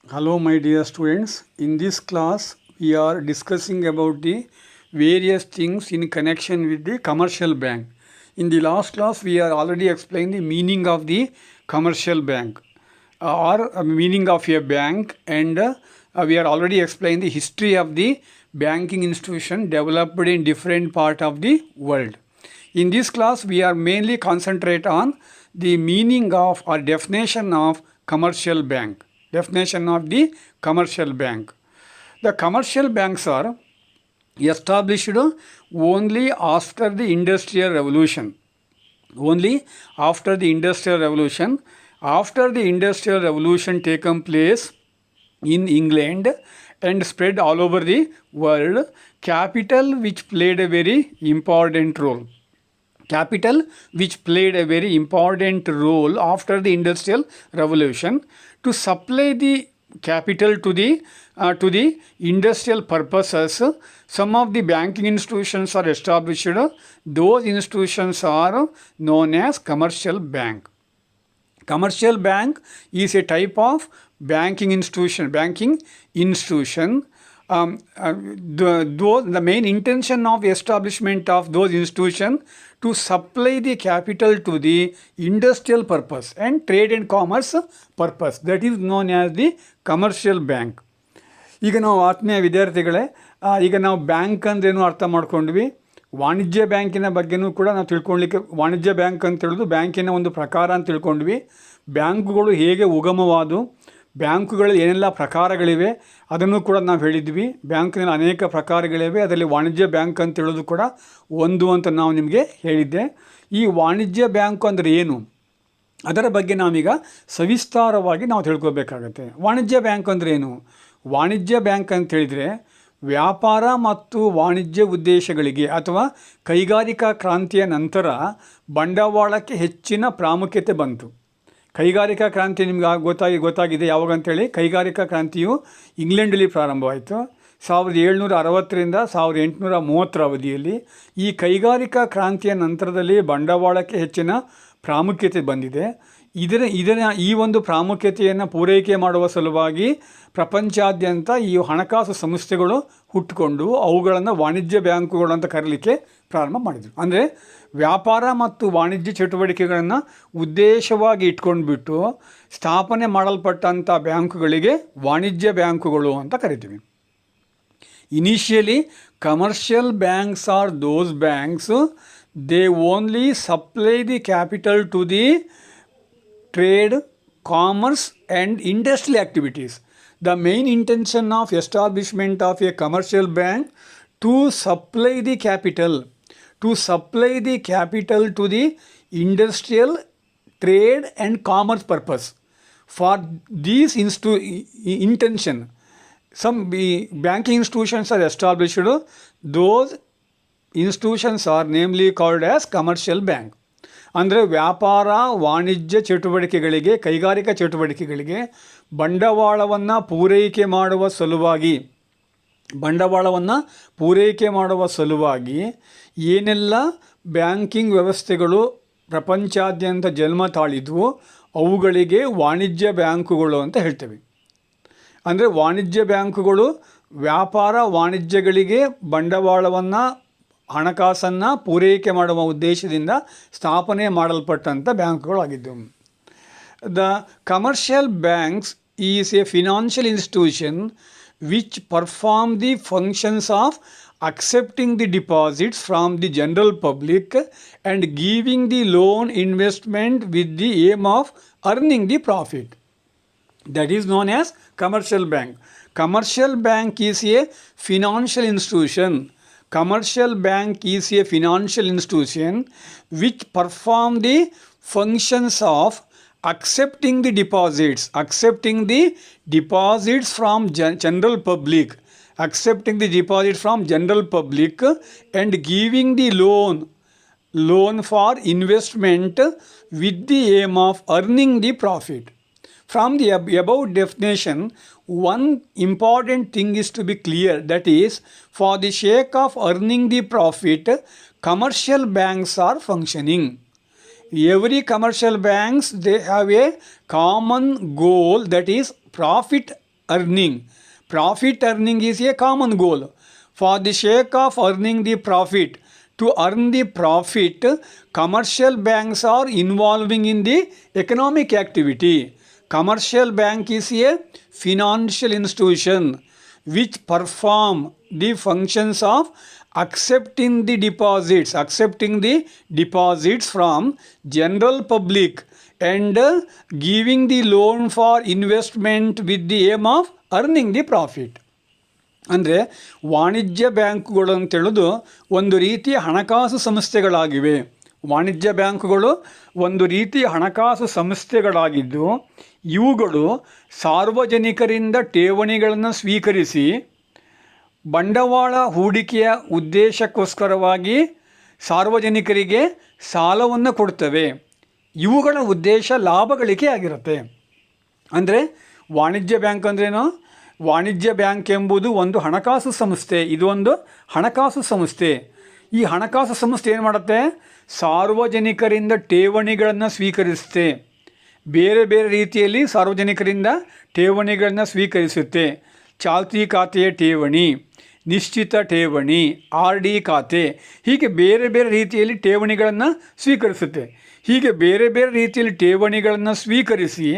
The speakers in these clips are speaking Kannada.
Hello, my dear students. In this class, we are discussing about the various things in connection with the commercial bank. In the last class, we are already explained the meaning of the commercial bank or meaning of a bank, and we are already explained the history of the banking institution developed in different part of the world. In this class, we are mainly concentrate on the meaning of or definition of commercial bank. Definition of the commercial bank. The commercial banks are established only after the Industrial Revolution. Only after the Industrial Revolution. After the Industrial Revolution taken place in England and spread all over the world, capital which played a very important role. Capital which played a very important role after the Industrial Revolution to supply the capital to the industrial purposes. Some of the banking institutions are established. Those institutions are known as commercial bank. Commercial bank is a type of banking institution. The main intention of establishment of those institutions to supply the capital to the industrial purpose and trade and commerce purpose. That is known as the commercial bank. ಈಗ ನಾವು ಆತ್ಮೀಯ ವಿದ್ಯಾರ್ಥಿಗಳೇ, ಈಗ ನಾವು ಬ್ಯಾಂಕ್ ಅಂದ್ರೇನು ಅರ್ಥ ಮಾಡ್ಕೊಂಡ್ವಿ. ವಾಣಿಜ್ಯ ಬ್ಯಾಂಕಿನ ಬಗ್ಗೆನೂ ಕೂಡ ನಾವು ತಿಳ್ಕೊಳ್ಳಿಕ್ಕೆ, ವಾಣಿಜ್ಯ ಬ್ಯಾಂಕ್ ಅಂತ ಹೇಳೋದು ಬ್ಯಾಂಕಿನ ಒಂದು ಪ್ರಕಾರ ಅಂತ ತಿಳ್ಕೊಂಡ್ವಿ. ಬ್ಯಾಂಕುಗಳು ಹೇಗೆ ಉಗಮವಾದವು, ಬ್ಯಾಂಕುಗಳಲ್ಲಿ ಏನೆಲ್ಲ ಪ್ರಕಾರಗಳಿವೆ ಅದನ್ನು ಕೂಡ ನಾವು ಹೇಳಿದ್ವಿ. ಬ್ಯಾಂಕಿನಲ್ಲಿ ಅನೇಕ ಪ್ರಕಾರಗಳಿವೆ, ಅದರಲ್ಲಿ ವಾಣಿಜ್ಯ ಬ್ಯಾಂಕ್ ಅಂತ ಹೇಳೋದು ಕೂಡ ಒಂದು ಅಂತ ನಾವು ನಿಮಗೆ ಹೇಳಿದ್ದೆ. ಈ ವಾಣಿಜ್ಯ ಬ್ಯಾಂಕು ಅಂದರೆ ಏನು, ಅದರ ಬಗ್ಗೆ ನಾವೀಗ ಸವಿಸ್ತಾರವಾಗಿ ನಾವು ತಿಳ್ಕೊಬೇಕಾಗತ್ತೆ. ವಾಣಿಜ್ಯ ಬ್ಯಾಂಕ್ ಅಂದರೆ ಏನು? ವಾಣಿಜ್ಯ ಬ್ಯಾಂಕ್ ಅಂತ ಹೇಳಿದರೆ ವ್ಯಾಪಾರ ಮತ್ತು ವಾಣಿಜ್ಯ ಉದ್ದೇಶಗಳಿಗೆ ಅಥವಾ ಕೈಗಾರಿಕಾ ಕ್ರಾಂತಿಯ ನಂತರ ಬಂಡವಾಳಕ್ಕೆ ಹೆಚ್ಚಿನ ಪ್ರಾಮುಖ್ಯತೆ ಬಂತು. ಕೈಗಾರಿಕಾ ಕ್ರಾಂತಿ ನಿಮ್ಗೆ ಗೊತ್ತಾಗಿದೆ ಯಾವಾಗ ಅಂತೇಳಿ. ಕೈಗಾರಿಕಾ ಕ್ರಾಂತಿಯು ಇಂಗ್ಲೆಂಡಲ್ಲಿ ಪ್ರಾರಂಭವಾಯಿತು 1760ರಿಂದ 1830 ಅವಧಿಯಲ್ಲಿ. ಈ ಕೈಗಾರಿಕಾ ಕ್ರಾಂತಿಯ ನಂತರದಲ್ಲಿ ಬಂಡವಾಳಕ್ಕೆ ಹೆಚ್ಚಿನ ಪ್ರಾಮುಖ್ಯತೆ ಬಂದಿದೆ. ಈ ಒಂದು ಪ್ರಾಮುಖ್ಯತೆಯನ್ನು ಪೂರೈಕೆ ಮಾಡುವ ಸಲುವಾಗಿ ಪ್ರಪಂಚಾದ್ಯಂತ ಈ ಹಣಕಾಸು ಸಂಸ್ಥೆಗಳು ಹುಟ್ಟುಕೊಂಡು ಅವುಗಳನ್ನು ವಾಣಿಜ್ಯ ಬ್ಯಾಂಕುಗಳು ಅಂತ ಕರೀಲಿಕ್ಕೆ ಪ್ರಾರಂಭ ಮಾಡಿದರು. ಅಂದರೆ ವ್ಯಾಪಾರ ಮತ್ತು ವಾಣಿಜ್ಯ ಚಟುವಟಿಕೆಗಳನ್ನು ಉದ್ದೇಶವಾಗಿ ಇಟ್ಕೊಂಡ್ಬಿಟ್ಟು ಸ್ಥಾಪನೆ ಮಾಡಲ್ಪಟ್ಟಂಥ ಬ್ಯಾಂಕುಗಳಿಗೆ ವಾಣಿಜ್ಯ ಬ್ಯಾಂಕುಗಳು ಅಂತ ಕರಿತೀವಿ. Initially commercial banks are those banks they only supply the capital to the trade, commerce and industrial activities. The main intention of establishment of a commercial bank to supply the capital to the industrial, trade and commerce purpose. For this intention, some banking institutions are established. Those institutions are namely called as commercial bank. ಅಂದರೆ ವ್ಯಾಪಾರ ವಾಣಿಜ್ಯ ಚಟುವಟಿಕೆಗಳಿಗೆ, ಕೈಗಾರಿಕಾ ಚಟುವಟಿಕೆಗಳಿಗೆ ಬಂಡವಾಳವನ್ನು ಪೂರೈಕೆ ಮಾಡುವ ಸಲುವಾಗಿ ಏನೆಲ್ಲ ಬ್ಯಾಂಕಿಂಗ್ ವ್ಯವಸ್ಥೆಗಳು ಪ್ರಪಂಚಾದ್ಯಂತ ಜನ್ಮ ತಾಳಿದ್ವು ಅವುಗಳಿಗೆ ವಾಣಿಜ್ಯ ಬ್ಯಾಂಕುಗಳು ಅಂತ ಹೇಳ್ತೇವೆ. ಅಂದರೆ ವಾಣಿಜ್ಯ ಬ್ಯಾಂಕುಗಳು ವ್ಯಾಪಾರ ವಾಣಿಜ್ಯಗಳಿಗೆ ಬಂಡವಾಳವನ್ನು, ಹಣಕಾಸನ್ನು ಪೂರೈಕೆ ಮಾಡುವ ಉದ್ದೇಶದಿಂದ ಸ್ಥಾಪನೆ ಮಾಡಲ್ಪಟ್ಟಂಥ ಬ್ಯಾಂಕುಗಳಾಗಿದ್ದವು. The commercial banks is a financial institution which perform the functions of accepting the deposits from the general public and giving the loan investment with the aim of earning the profit. That is known as commercial bank. Commercial bank is a financial institution. Commercial bank is a financial institution which perform the functions of accepting the deposits from general public, and giving the loan for investment with the aim of earning the profit. From the above definition, one important thing is to be clear, that is, for the sake of earning the profit, commercial banks are functioning. Every commercial banks, they have a common goal, that is profit earning. Profit earning is a common goal. For the sake of earning the profit, to earn the profit, commercial banks are involving in the economic activity. Commercial bank is a financial institution which perform the functions of accepting the deposits from general public and giving the loan for investment with the aim of earning the profit. ಅಂದರೆ ವಾಣಿಜ್ಯ ಬ್ಯಾಂಕುಗಳು ಅಂತೇಳೋದು ಒಂದು ರೀತಿಯ ಹಣಕಾಸು ಸಂಸ್ಥೆಗಳಾಗಿವೆ. ವಾಣಿಜ್ಯ ಬ್ಯಾಂಕುಗಳು ಒಂದು ರೀತಿಯ ಹಣಕಾಸು ಸಂಸ್ಥೆಗಳಾಗಿದ್ದು ಇವುಗಳು ಸಾರ್ವಜನಿಕರಿಂದ ಠೇವಣಿಗಳನ್ನು ಸ್ವೀಕರಿಸಿ ಬಂಡವಾಳ ಹೂಡಿಕೆಯ ಉದ್ದೇಶಕ್ಕೋಸ್ಕರವಾಗಿ ಸಾರ್ವಜನಿಕರಿಗೆ ಸಾಲವನ್ನು ಕೊಡ್ತವೆ. ಇವುಗಳ ಉದ್ದೇಶ ಲಾಭ ಗಳಿಕೆ ಆಗಿರುತ್ತೆ. ಅಂದರೆ ವಾಣಿಜ್ಯ ಬ್ಯಾಂಕ್ ಅಂದ್ರೇನು? ವಾಣಿಜ್ಯ ಬ್ಯಾಂಕ್ ಎಂಬುದು ಒಂದು ಹಣಕಾಸು ಸಂಸ್ಥೆ. ಇದು ಒಂದು ಹಣಕಾಸು ಸಂಸ್ಥೆ. ಈ ಹಣಕಾಸು ಸಂಸ್ಥೆ ಏನು ಮಾಡುತ್ತೆ? ಸಾರ್ವಜನಿಕರಿಂದ ಠೇವಣಿಗಳನ್ನು ಸ್ವೀಕರಿಸುತ್ತೆ. ಬೇರೆ ಬೇರೆ ರೀತಿಯಲ್ಲಿ ಸಾರ್ವಜನಿಕರಿಂದ ಠೇವಣಿಗಳನ್ನು ಸ್ವೀಕರಿಸುತ್ತೆ. ಚಾಲ್ತಿ ಖಾತೆಯ ಠೇವಣಿ, ನಿಶ್ಚಿತ ಠೇವಣಿ, ಆರ್ ಡಿ ಖಾತೆ, ಹೀಗೆ ಬೇರೆ ಬೇರೆ ರೀತಿಯಲ್ಲಿ ಠೇವಣಿಗಳನ್ನು ಸ್ವೀಕರಿಸುತ್ತೆ. ಹೀಗೆ ಬೇರೆ ಬೇರೆ ರೀತಿಯಲ್ಲಿ ಠೇವಣಿಗಳನ್ನು ಸ್ವೀಕರಿಸಿ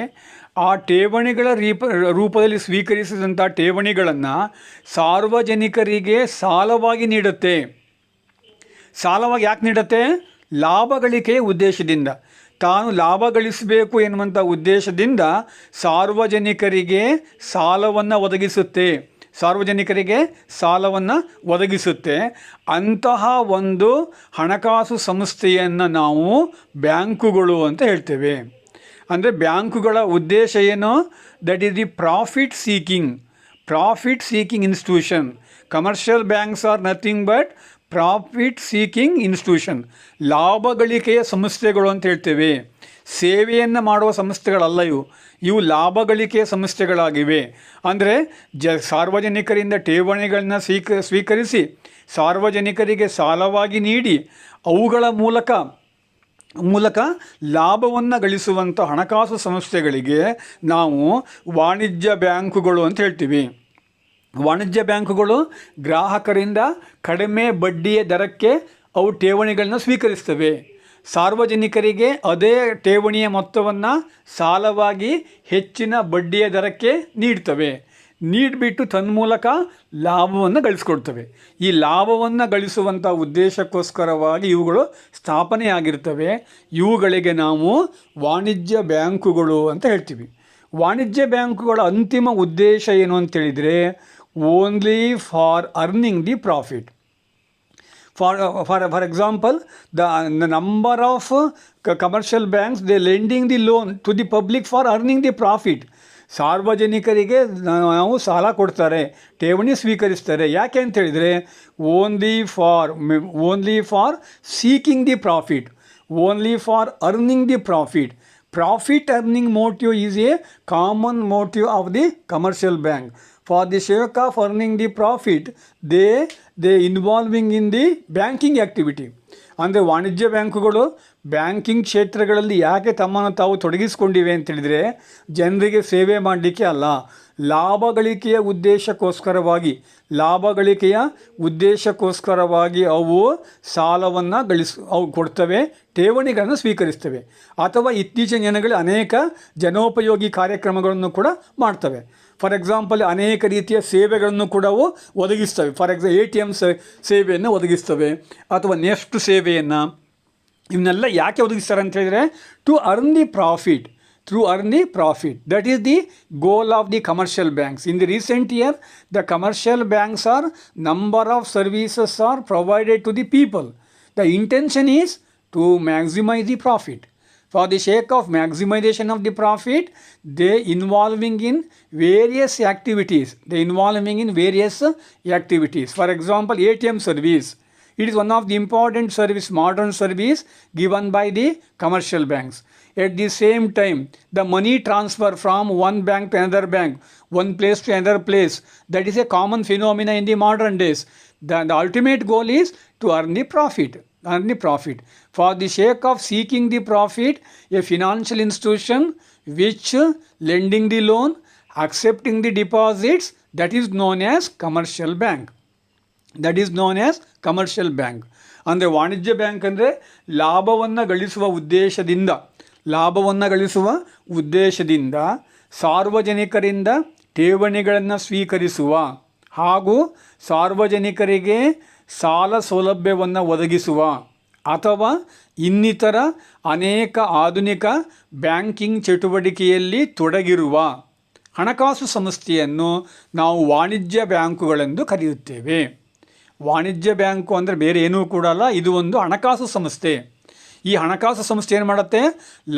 ಆ ಠೇವಣಿಗಳ ರೂಪದಲ್ಲಿ ಸ್ವೀಕರಿಸಿದಂಥ ಠೇವಣಿಗಳನ್ನು ಸಾರ್ವಜನಿಕರಿಗೆ ಸಾಲವಾಗಿ ನೀಡುತ್ತೆ. ಸಾಲವಾಗಿ ಯಾಕೆ ನೀಡುತ್ತೆ? ಲಾಭ ಗಳಿಕೆಯ ಉದ್ದೇಶದಿಂದ. ತಾನು ಲಾಭ ಗಳಿಸಬೇಕು ಎನ್ನುವಂಥ ಉದ್ದೇಶದಿಂದ ಸಾರ್ವಜನಿಕರಿಗೆ ಸಾಲವನ್ನು ಒದಗಿಸುತ್ತೆ. ಅಂತಹ ಒಂದು ಹಣಕಾಸು ಸಂಸ್ಥೆಯನ್ನು ನಾವು ಬ್ಯಾಂಕುಗಳು ಅಂತ ಹೇಳ್ತೇವೆ. ಅಂದರೆ ಬ್ಯಾಂಕುಗಳ ಉದ್ದೇಶ ಏನು? That is the profit seeking institution. Commercial banks are nothing but profit seeking institution. ಲಾಭ ಗಳಿಕೆಯ ಸಂಸ್ಥೆಗಳು ಅಂತ ಹೇಳ್ತೇವೆ. ಸೇವೆಯನ್ನು ಮಾಡುವ ಸಂಸ್ಥೆಗಳಲ್ಲ ಇವು ಲಾಭ ಗಳಿಕೆಯ ಸಂಸ್ಥೆಗಳಾಗಿವೆ. ಅಂದರೆ ಸಾರ್ವಜನಿಕರಿಂದ ಠೇವಣಿಗಳನ್ನ ಸ್ವೀಕರಿಸಿ ಸಾರ್ವಜನಿಕರಿಗೆ ಸಾಲವಾಗಿ ನೀಡಿ ಅವುಗಳ ಮೂಲಕ ಲಾಭವನ್ನು ಗಳಿಸುವಂಥ ಹಣಕಾಸು ಸಂಸ್ಥೆಗಳಿಗೆ ನಾವು ವಾಣಿಜ್ಯ ಬ್ಯಾಂಕುಗಳು ಅಂತ ಹೇಳ್ತೀವಿ. ವಾಣಿಜ್ಯ ಬ್ಯಾಂಕುಗಳು ಗ್ರಾಹಕರಿಂದ ಕಡಿಮೆ ಬಡ್ಡಿಯ ದರಕ್ಕೆ ಅವು ಠೇವಣಿಗಳನ್ನ ಸ್ವೀಕರಿಸ್ತವೆ. ಸಾರ್ವಜನಿಕರಿಗೆ ಅದೇ ಠೇವಣಿಯ ಮೊತ್ತವನ್ನು ಸಾಲವಾಗಿ ಹೆಚ್ಚಿನ ಬಡ್ಡಿಯ ದರಕ್ಕೆ ನೀಡಿಬಿಟ್ಟು ತನ್ಮೂಲಕ ಲಾಭವನ್ನು ಗಳಿಸ್ಕೊಡ್ತವೆ. ಈ ಲಾಭವನ್ನು ಗಳಿಸುವಂಥ ಉದ್ದೇಶಕ್ಕೋಸ್ಕರವಾಗಿ ಇವುಗಳು ಸ್ಥಾಪನೆಯಾಗಿರ್ತವೆ. ಇವುಗಳಿಗೆ ನಾವು ವಾಣಿಜ್ಯ ಬ್ಯಾಂಕುಗಳು ಅಂತ ಹೇಳ್ತೀವಿ. ವಾಣಿಜ್ಯ ಬ್ಯಾಂಕುಗಳ ಅಂತಿಮ ಉದ್ದೇಶ ಏನು ಅಂತೇಳಿದರೆ only for earning the profit. For example, the number of commercial banks, they lending the loan to the public for earning the profit. ಸಾರ್ವಜನಿಕರಿಗೆ ನಾವು ಸಾಲ ಕೊಡ್ತಾರೆ, ಠೇವಣಿ ಸ್ವೀಕರಿಸ್ತಾರೆ. ಯಾಕೆ ಅಂತ ಹೇಳಿದರೆ only for seeking the profit, only for earning the profit. Profit earning motive is a common motive of the commercial bank. For the sake of earning the profit, they involving in the banking activity. ಅಂದರೆ ವಾಣಿಜ್ಯ ಬ್ಯಾಂಕುಗಳು ಬ್ಯಾಂಕಿಂಗ್ ಕ್ಷೇತ್ರಗಳಲ್ಲಿ ಯಾಕೆ ತಮ್ಮನ್ನು ತಾವು ತೊಡಗಿಸಿಕೊಂಡಿವೆ ಅಂತೇಳಿದರೆ ಜನರಿಗೆ ಸೇವೆ ಮಾಡಲಿಕ್ಕೆ ಅಲ್ಲ, ಲಾಭ ಗಳಿಕೆಯ ಉದ್ದೇಶಕ್ಕೋಸ್ಕರವಾಗಿ ಅವು ಸಾಲವನ್ನು ಅವು ಕೊಡ್ತವೆ, ಠೇವಣಿಗಳನ್ನು ಸ್ವೀಕರಿಸ್ತವೆ. ಅಥವಾ ಇತ್ತೀಚಿನ ದಿನಗಳಲ್ಲಿ ಅನೇಕ ಜನೋಪಯೋಗಿ ಕಾರ್ಯಕ್ರಮಗಳನ್ನು ಕೂಡ ಮಾಡ್ತವೆ. ಫಾರ್ ಎಕ್ಸಾಂಪಲ್ ಅನೇಕ ರೀತಿಯ ಸೇವೆಗಳನ್ನು ಕೂಡ ಅವು ಒದಗಿಸ್ತವೆ. ಫಾರ್ ಎಕ್ಸಾಂಪಲ್ ATM ಸೇವೆಯನ್ನು ಒದಗಿಸ್ತವೆ ಅಥವಾ ನೆಫ್ಟ್ ಸೇವೆಯನ್ನು. ಇವನ್ನೆಲ್ಲ ಯಾಕೆ ಒದಗಿಸ್ತಾರೆ ಅಂತ ಹೇಳಿದರೆ to earn the profit. That is the goal of the commercial banks. In the recent year, the commercial banks are number of services are provided to the people. The intention is to maximize the profit. For the sake of maximization of the profit, they involving in various activities. For example, ATM service. It is one of the important service, modern service given by the commercial banks. At the same time, the money transfer from one bank to another bank, one place to another place, that is a common phenomena in the modern days. The ultimate goal is to earn the profit. For the sake of seeking the profit, a financial institution which lending the loan accepting the deposits, that is known as commercial bank. That is known as commercial bank. ಅಂದರೆ ವಾಣಿಜ್ಯ ಬ್ಯಾಂಕ್ ಅಂದರೆ ಲಾಭವನ್ನು ಗಳಿಸುವ ಉದ್ದೇಶದಿಂದ ಸಾರ್ವಜನಿಕರಿಂದ ಠೇವಣಿಗಳನ್ನು ಸ್ವೀಕರಿಸುವ ಹಾಗೂ ಸಾರ್ವಜನಿಕರಿಗೆ ಸಾಲ ಸೌಲಭ್ಯವನ್ನು ಒದಗಿಸುವ ಅಥವಾ ಇನ್ನಿತರ ಅನೇಕ ಆಧುನಿಕ ಬ್ಯಾಂಕಿಂಗ್ ಚಟುವಟಿಕೆಯಲ್ಲಿ ತೊಡಗಿರುವ ಹಣಕಾಸು ಸಂಸ್ಥೆಯನ್ನು ನಾವು ವಾಣಿಜ್ಯ ಬ್ಯಾಂಕುಗಳೆಂದು ಕರೆಯುತ್ತೇವೆ. ವಾಣಿಜ್ಯ ಬ್ಯಾಂಕು ಅಂದರೆ ಬೇರೆ ಏನೂ ಕೂಡ ಅಲ್ಲ, ಇದು ಒಂದು ಹಣಕಾಸು ಸಂಸ್ಥೆ. ಈ ಹಣಕಾಸು ಸಂಸ್ಥೆ ಏನು ಮಾಡುತ್ತೆ?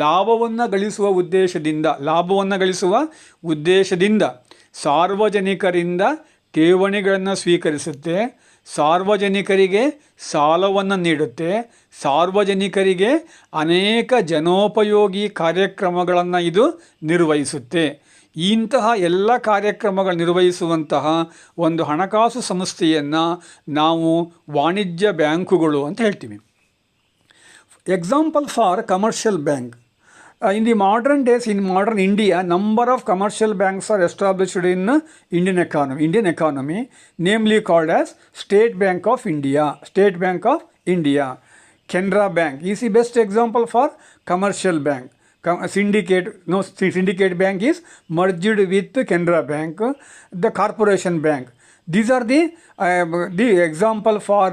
ಲಾಭವನ್ನು ಗಳಿಸುವ ಉದ್ದೇಶದಿಂದ ಸಾರ್ವಜನಿಕರಿಂದ ಠೇವಣಿಗಳನ್ನು ಸ್ವೀಕರಿಸುತ್ತೆ, ಸಾರ್ವಜನಿಕರಿಗೆ ಸಾಲವನ್ನು ನೀಡುತ್ತೆ, ಸಾರ್ವಜನಿಕರಿಗೆ ಅನೇಕ ಜನೋಪಯೋಗಿ ಕಾರ್ಯಕ್ರಮಗಳನ್ನು ಇದು ನಿರ್ವಹಿಸುತ್ತೆ. ಇಂತಹ ಎಲ್ಲ ಕಾರ್ಯಕ್ರಮಗಳು ನಿರ್ವಹಿಸುವಂತಹ ಒಂದು ಹಣಕಾಸು ಸಂಸ್ಥೆಯನ್ನು ನಾವು ವಾಣಿಜ್ಯ ಬ್ಯಾಂಕುಗಳು ಅಂತ ಹೇಳ್ತೀವಿ. Example for commercial bank. In the modern days, in modern India, number of commercial banks are established in Indian economy, namely called as State Bank of India. Canara Bank is the best example for commercial bank. Syndicate Bank is merged with Canara Bank, the Corporation Bank. These are the example for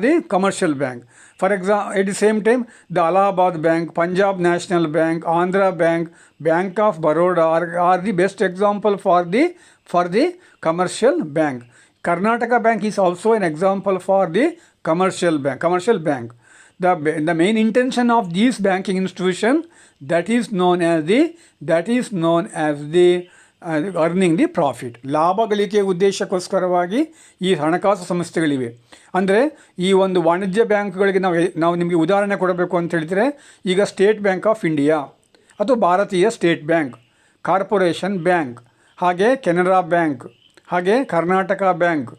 the commercial bank. For example, at the same time, the Allahabad Bank, Punjab National Bank, Andhra Bank, Bank of Baroda are the best example for the commercial bank. Karnataka Bank is also an example for the commercial bank. The main intention of these banking institution that is known as the earning the profit. ಲಾಭ ಗಳಿಕೆಯ ಉದ್ದೇಶಕ್ಕೋಸ್ಕರವಾಗಿ ಈ ಹಣಕಾಸು ಸಂಸ್ಥೆಗಳಿವೆ. ಅಂದರೆ ಈ ಒಂದು ವಾಣಿಜ್ಯ ಬ್ಯಾಂಕ್ಗಳಿಗೆ ನಾವು ನಿಮಗೆ ಉದಾಹರಣೆ ಕೊಡಬೇಕು ಅಂತ ಹೇಳಿದರೆ, ಈಗ ಸ್ಟೇಟ್ ಬ್ಯಾಂಕ್ ಆಫ್ ಇಂಡಿಯಾ ಅಥವಾ ಭಾರತೀಯ ಸ್ಟೇಟ್ ಬ್ಯಾಂಕ್, ಕಾರ್ಪೊರೇಷನ್ ಬ್ಯಾಂಕ್, ಹಾಗೆ ಕೆನರಾ ಬ್ಯಾಂಕ್, ಹಾಗೆ ಕರ್ನಾಟಕ ಬ್ಯಾಂಕ್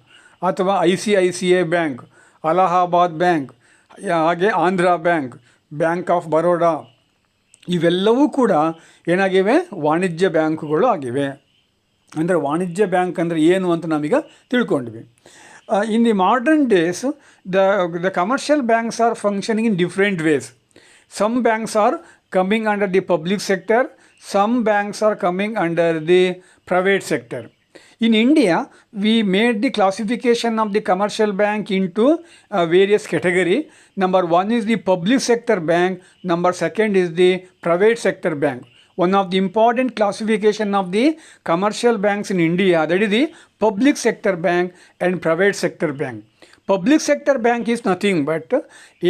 ಅಥವಾ ICICI ಬ್ಯಾಂಕ್, ಅಲಹಾಬಾದ್ ಬ್ಯಾಂಕ್, ಹಾಗೆ Andhra bank, bank of Baroda, ಇವೆಲ್ಲವೂ ಕೂಡ ಏನಾಗಿವೆ? ವಾಣಿಜ್ಯ ಬ್ಯಾಂಕುಗಳು ಆಗಿವೆ. ಅಂದರೆ ವಾಣಿಜ್ಯ ಬ್ಯಾಂಕ್ ಅಂದರೆ ಏನು ಅಂತ ನಾವೀಗ ತಿಳ್ಕೊಂಡ್ವಿ. In the modern days the commercial banks are functioning in different ways. Some banks are coming under the public sector, some banks are coming under the private sector. In India, we made the classification of the commercial bank into various categories. Number one is the public sector bank, number second is the private sector bank. One of the important classification of the commercial banks in India, that is the public sector bank and private sector bank. Public sector bank is nothing but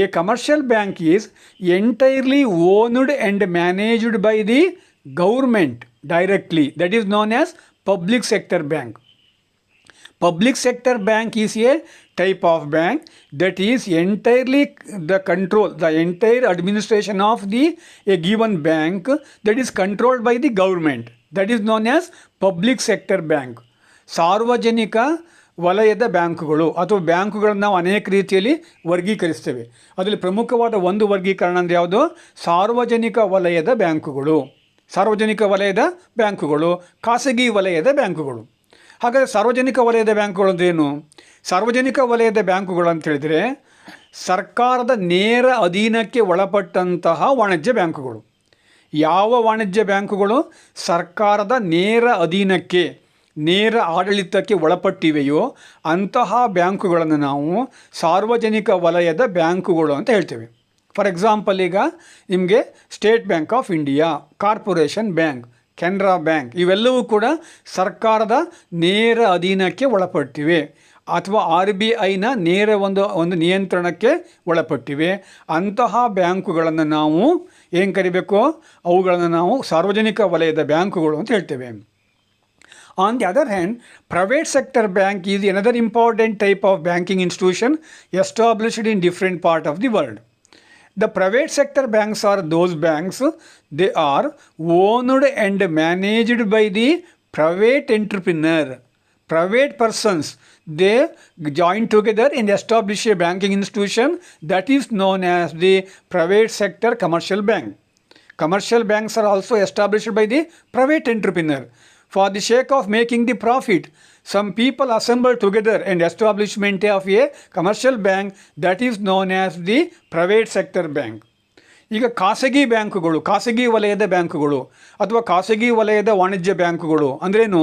a commercial bank is entirely owned and managed by the government directly. That is known as public sector bank. Public sector bank is a type of bank that is entirely the entire administration of a given bank that is controlled by the government. That is known as public sector bank. ಸಾರ್ವಜನಿಕ ವಲಯದ ಬ್ಯಾಂಕುಗಳು ಅಥವಾ ಬ್ಯಾಂಕುಗಳನ್ನು ನಾವು ಅನೇಕ ರೀತಿಯಲ್ಲಿ ವರ್ಗೀಕರಿಸ್ತೇವೆ. ಅದರಲ್ಲಿ ಪ್ರಮುಖವಾದ ಒಂದು ವರ್ಗೀಕರಣ ಅಂದರೆ ಯಾವುದು? ಸಾರ್ವಜನಿಕ ವಲಯದ ಬ್ಯಾಂಕುಗಳು, ಖಾಸಗಿ ವಲಯದ ಬ್ಯಾಂಕುಗಳು. ಹಾಗಾದರೆ ಸಾರ್ವಜನಿಕ ವಲಯದ ಬ್ಯಾಂಕುಗಳು ಅಂದ್ರೇನು? ಸಾರ್ವಜನಿಕ ವಲಯದ ಬ್ಯಾಂಕುಗಳು ಅಂತ ಹೇಳಿದರೆ ಸರ್ಕಾರದ ನೇರ ಅಧೀನಕ್ಕೆ ಒಳಪಟ್ಟಂತಹ ವಾಣಿಜ್ಯ ಬ್ಯಾಂಕುಗಳು. ಯಾವ ವಾಣಿಜ್ಯ ಬ್ಯಾಂಕುಗಳು ಸರ್ಕಾರದ ನೇರ ಅಧೀನಕ್ಕೆ, ನೇರ ಆಡಳಿತಕ್ಕೆ ಒಳಪಟ್ಟಿವೆಯೋ ಅಂತಹ ಬ್ಯಾಂಕುಗಳನ್ನು ನಾವು ಸಾರ್ವಜನಿಕ ವಲಯದ ಬ್ಯಾಂಕುಗಳು ಅಂತ ಹೇಳ್ತೇವೆ. ಫಾರ್ ಎಕ್ಸಾಂಪಲ್, ಈಗ ನಿಮಗೆ state bank of India, corporation bank, Canara bank ಇವೆಲ್ಲವೂ ಕೂಡ ಸರ್ಕಾರದ ನೇರ ಅಧೀನಕ್ಕೆ ಒಳಪಟ್ಟಿವೆ ಅಥವಾ RBIನ ನೇರ ಒಂದು ನಿಯಂತ್ರಣಕ್ಕೆ ಒಳಪಟ್ಟಿವೆ. ಅಂತಹ ಬ್ಯಾಂಕುಗಳನ್ನು ನಾವು ಏನು ಕರಿಬೇಕು? ಅವುಗಳನ್ನು ನಾವು ಸಾರ್ವಜನಿಕ ವಲಯದ ಬ್ಯಾಂಕುಗಳು ಅಂತ ಹೇಳ್ತೇವೆ. On the other hand, private sector bank is another important type of banking institution established in different parts of the world. The private sector banks are those banks, they are owned and managed by the private entrepreneur. Private persons, they join together and establish a banking institution that is known as the private sector commercial bank. Commercial banks are also established by the private entrepreneur. For the sake of making the profit, some people assemble together and establishment of a commercial bank that is known as the private sector bank. ಈಗ ಖಾಸಗಿ ಬ್ಯಾಂಕುಗಳು, ಖಾಸಗಿ ವಲಯದ ಬ್ಯಾಂಕುಗಳು ಅಥವಾ ಖಾಸಗಿ ವಲಯದ ವಾಣಿಜ್ಯ ಬ್ಯಾಂಕುಗಳು ಅಂದ್ರೇನು?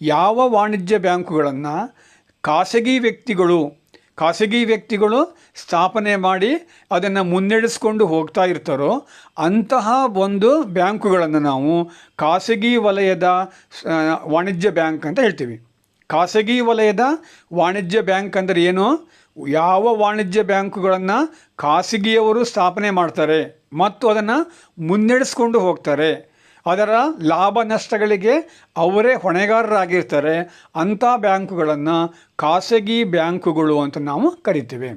ಯಾವ ವಾಣಿಜ್ಯ ಬ್ಯಾಂಕುಗಳನ್ನು ಖಾಸಗಿ ವ್ಯಕ್ತಿಗಳು ಸ್ಥಾಪನೆ ಮಾಡಿ ಅದನ್ನು ಮುನ್ನಡೆಸ್ಕೊಂಡು ಹೋಗ್ತಾ ಇರ್ತಾರೋ ಅಂತಹ ಒಂದು ಬ್ಯಾಂಕುಗಳನ್ನು ನಾವು ಖಾಸಗಿ ವಲಯದ ವಾಣಿಜ್ಯ ಬ್ಯಾಂಕ್ ಅಂತ ಹೇಳ್ತೀವಿ. ಖಾಸಗಿ ವಲಯದ ವಾಣಿಜ್ಯ ಬ್ಯಾಂಕ್ ಅಂದರೆ ಏನು? ಯಾವ ವಾಣಿಜ್ಯ ಬ್ಯಾಂಕುಗಳನ್ನು ಖಾಸಗಿಯವರು ಸ್ಥಾಪನೆ ಮಾಡ್ತಾರೆ ಮತ್ತು ಅದನ್ನು ಮುನ್ನಡೆಸ್ಕೊಂಡು ಹೋಗ್ತಾರೆ, ಅದರ ಲಾಭ ನಷ್ಟಗಳಿಗೆ ಅವರೇ ಹೊಣೆಗಾರರಾಗಿರ್ತಾರೆ, ಅಂಥ ಬ್ಯಾಂಕುಗಳನ್ನು ಖಾಸಗಿ ಬ್ಯಾಂಕುಗಳು ಅಂತ ನಾವು ಕರಿತೀವಿ.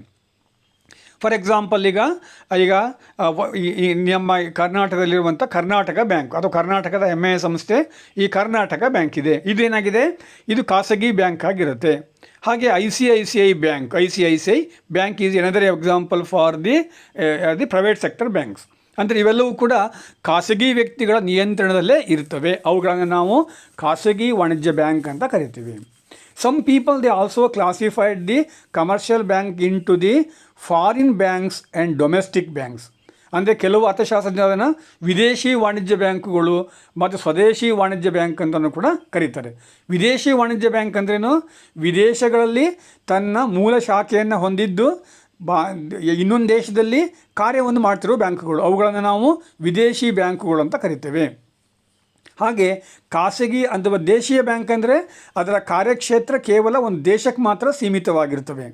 ಫಾರ್ ಎಕ್ಸಾಂಪಲ್, ಈಗ ನಮ್ಮ ಕರ್ನಾಟಕದಲ್ಲಿರುವಂಥ ಕರ್ನಾಟಕ ಬ್ಯಾಂಕ್ ಅಥವಾ ಕರ್ನಾಟಕದ ಹೆಮ್ಮೆಯ ಸಂಸ್ಥೆ ಈ ಕರ್ನಾಟಕ ಬ್ಯಾಂಕ್ ಇದೆ. ಇದೇನಾಗಿದೆ? ಇದು ಖಾಸಗಿ ಬ್ಯಾಂಕ್ ಆಗಿರುತ್ತೆ. ಹಾಗೆ I C I C I bank is another example for the private sector banks. ಅಂದರೆ ಇವೆಲ್ಲವೂ ಕೂಡ ಖಾಸಗಿ ವ್ಯಕ್ತಿಗಳ ನಿಯಂತ್ರಣದಲ್ಲೇ ಇರ್ತವೆ. ಅವುಗಳನ್ನು ನಾವು ಖಾಸಗಿ ವಾಣಿಜ್ಯ ಬ್ಯಾಂಕ್ ಅಂತ ಕರಿತೀವಿ. Some people, they also classified the commercial bank into the foreign banks and domestic banks. ಅಂದರೆ ಕೆಲವು ಅರ್ಥಶಾಸ್ತ್ರಜ್ಞರನ್ನು ವಿದೇಶಿ ವಾಣಿಜ್ಯ ಬ್ಯಾಂಕುಗಳು ಮತ್ತು ಸ್ವದೇಶಿ ವಾಣಿಜ್ಯ ಬ್ಯಾಂಕ್ ಅಂತಲೂ ಕೂಡ ಕರೀತಾರೆ. ವಿದೇಶಿ ವಾಣಿಜ್ಯ ಬ್ಯಾಂಕ್ ಅಂದ್ರೇನು? ವಿದೇಶಗಳಲ್ಲಿ ತನ್ನ ಮೂಲ ಶಾಖೆಯನ್ನು ಹೊಂದಿದ್ದು ಇನ್ನೊಂದು ದೇಶದಲ್ಲಿ ಕಾರ್ಯವನ್ನು ಮಾಡ್ತಿರೋ ಬ್ಯಾಂಕುಗಳು, ಅವುಗಳನ್ನು ನಾವು ವಿದೇಶಿ ಬ್ಯಾಂಕುಗಳು ಅಂತ ಕರಿತೇವೆ. ಹಾಗೆ ಖಾಸಗಿ ಅಥವಾ ದೇಶೀಯ ಬ್ಯಾಂಕ್ ಅಂದರೆ ಅದರ ಕಾರ್ಯಕ್ಷೇತ್ರ ಕೇವಲ ಒಂದು ದೇಶಕ್ಕೆ ಮಾತ್ರ ಸೀಮಿತವಾಗಿರ್ತವೆ.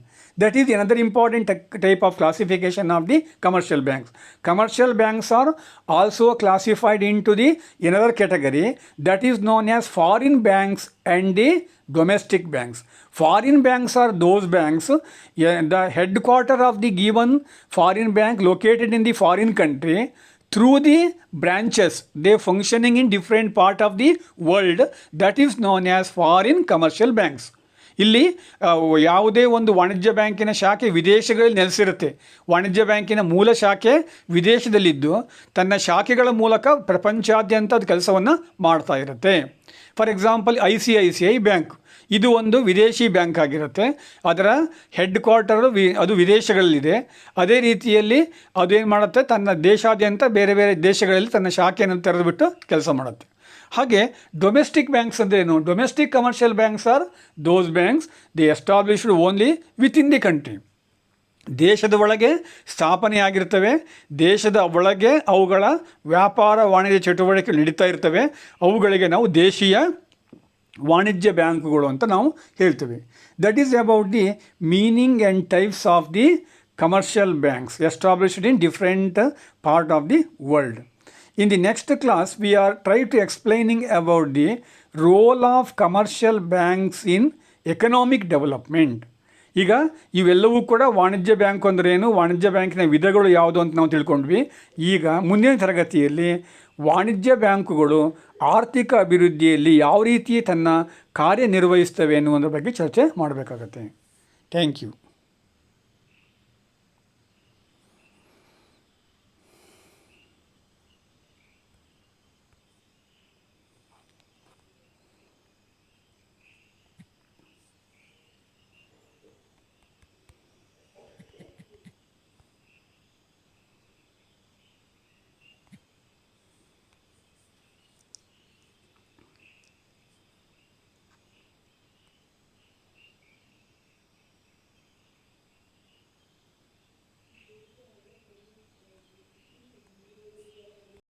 That is another important type of classification of the commercial banks. Commercial banks are also classified in to the another category that is known as foreign banks and the domestic banks. Foreign banks are those banks, the headquarter of the given foreign bank located in the foreign country, through the branches they functioning in different part of the world, that is known as foreign commercial banks. ಇಲ್ಲಿ ಯಾವುದೇ ಒಂದು ವಾಣಿಜ್ಯ ಬ್ಯಾಂಕಿನ ಶಾಖೆ ವಿದೇಶಗಳಲ್ಲಿ ನೆಲೆಸಿರುತ್ತೆ. ವಾಣಿಜ್ಯ ಬ್ಯಾಂಕಿನ ಮೂಲ ಶಾಖೆ ವಿದೇಶದಲ್ಲಿದ್ದು ತನ್ನ ಶಾಖೆಗಳ ಮೂಲಕ ಪ್ರಪಂಚಾದ್ಯಂತ ಅದು ಕೆಲಸವನ್ನು ಮಾಡ್ತಾ ಇರುತ್ತೆ. For example, I C I C I bank ಇದು ಒಂದು ವಿದೇಶಿ ಬ್ಯಾಂಕ್ ಆಗಿರುತ್ತೆ. ಅದರ ಹೆಡ್ ಕ್ವಾರ್ಟರು ಅದು ವಿದೇಶಗಳಲ್ಲಿದೆ. ಅದೇ ರೀತಿಯಲ್ಲಿ ಅದೇನು ಮಾಡುತ್ತೆ, ತನ್ನ ದೇಶಾದ್ಯಂತ ಬೇರೆ ಬೇರೆ ದೇಶಗಳಲ್ಲಿ ತನ್ನ ಶಾಖೆಯನ್ನು ತೆರೆದುಬಿಟ್ಟು ಕೆಲಸ ಮಾಡುತ್ತೆ. ಹಾಗೆ ಡೊಮೆಸ್ಟಿಕ್ ಬ್ಯಾಂಕ್ಸ್ ಅಂದ್ರೇನು? Domestic commercial banks are those banks the established only with in the country. ದೇಶದ ಒಳಗೆ ಸ್ಥಾಪನೆಯಾಗಿರ್ತವೆ, ದೇಶದ ಒಳಗೆ ಅವುಗಳ ವ್ಯಾಪಾರ ವಾಣಿಜ್ಯ ಚಟುವಟಿಕೆಗಳು ನಡೀತಾ ಇರ್ತವೆ. ಅವುಗಳಿಗೆ ನಾವು ದೇಶೀಯ ವಾಣಿಜ್ಯ ಬ್ಯಾಂಕುಗಳು ಅಂತ ನಾವು ಹೇಳ್ತೇವೆ. That is about the meaning and types of the commercial banks established in different part of the world. In the next class, we are trying to explaining about the role of commercial banks in economic development. ಈಗ ಇವೆಲ್ಲವೂ ಕೂಡ ವಾಣಿಜ್ಯ ಬ್ಯಾಂಕ್ ಅಂದರೆ ಏನು, ವಾಣಿಜ್ಯ ಬ್ಯಾಂಕಿನ ವಿಧಗಳು ಯಾವುದು ಅಂತ ನಾವು ತಿಳ್ಕೊಂಡ್ವಿ. ಈಗ ಮುಂದಿನ ತರಗತಿಯಲ್ಲಿ ವಾಣಿಜ್ಯ ಬ್ಯಾಂಕುಗಳು ಆರ್ಥಿಕ ಅಭಿವೃದ್ಧಿಯಲ್ಲಿ ಯಾವ ರೀತಿ ತನ್ನ ಕಾರ್ಯನಿರ್ವಹಿಸ್ತವೆ ಅನ್ನುವುದರ ಬಗ್ಗೆ ಚರ್ಚೆ ಮಾಡಬೇಕಾಗತ್ತೆ. Thank you.